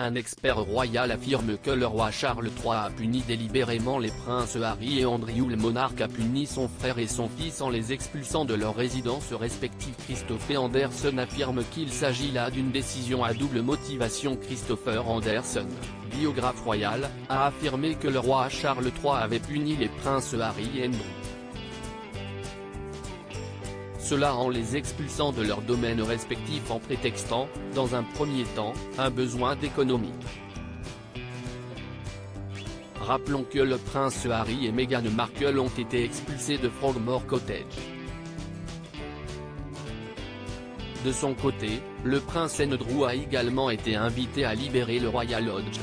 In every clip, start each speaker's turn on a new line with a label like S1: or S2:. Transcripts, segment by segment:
S1: Un expert royal affirme que le roi Charles III a puni délibérément les princes Harry et Andrew. Le monarque a puni son frère et son fils en les expulsant de leurs résidences respectives. Christopher Anderson affirme qu'il s'agit là d'une décision à double motivation. Christopher Anderson, biographe royal, a affirmé que le roi Charles III avait puni les princes Harry et Andrew. Cela en les expulsant de leurs domaines respectifs en prétextant, dans un premier temps, un besoin d'économie. Rappelons que le prince Harry et Meghan Markle ont été expulsés de Frogmore Cottage. De son côté, le prince Andrew a également été invité à libérer le Royal Lodge.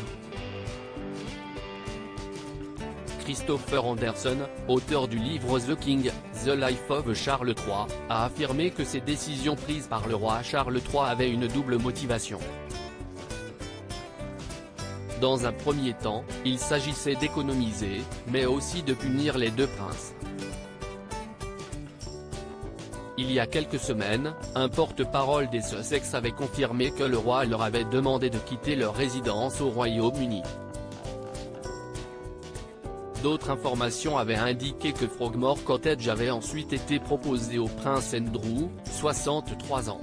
S1: Christopher Anderson, auteur du livre The King, The Life of Charles III, a affirmé que ces décisions prises par le roi Charles III avaient une double motivation. Dans un premier temps, il s'agissait d'économiser, mais aussi de punir les deux princes. Il y a quelques semaines, un porte-parole des Sussex avait confirmé que le roi leur avait demandé de quitter leur résidence au Royaume-Uni. D'autres informations avaient indiqué que Frogmore Cottage avait ensuite été proposé au prince Andrew, 63 ans.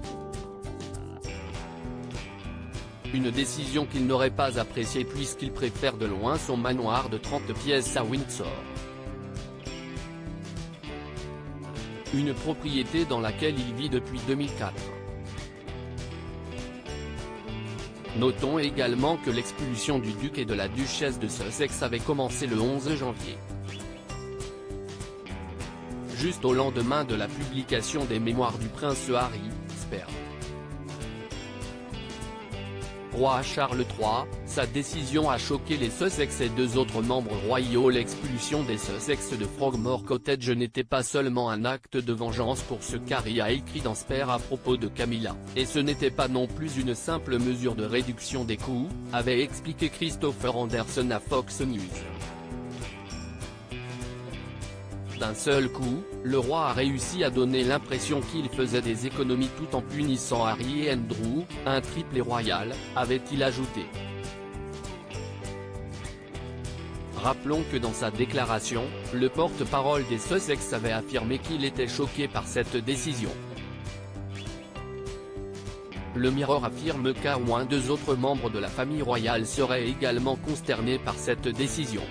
S1: Une décision qu'il n'aurait pas appréciée puisqu'il préfère de loin son manoir de 30 pièces à Windsor. Une propriété dans laquelle il vit depuis 2004. Notons également que l'expulsion du duc et de la duchesse de Sussex avait commencé le 11 janvier. Juste au lendemain de la publication des mémoires du prince Harry, Spare. Roi Charles III, sa décision a choqué les Sussex et deux autres membres royaux. L'expulsion des Sussex de Frogmore Cottage n'était pas seulement un acte de vengeance pour ce qu'Harry a écrit dans Spare à propos de Camilla, et ce n'était pas non plus une simple mesure de réduction des coûts, avait expliqué Christopher Anderson à Fox News. D'un seul coup, le roi a réussi à donner l'impression qu'il faisait des économies tout en punissant Harry et Andrew, un triplé royal, avait-il ajouté. Rappelons que dans sa déclaration, le porte-parole des Sussex avait affirmé qu'il était choqué par cette décision. Le Mirror affirme qu'au moins deux autres membres de la famille royale seraient également consternés par cette décision.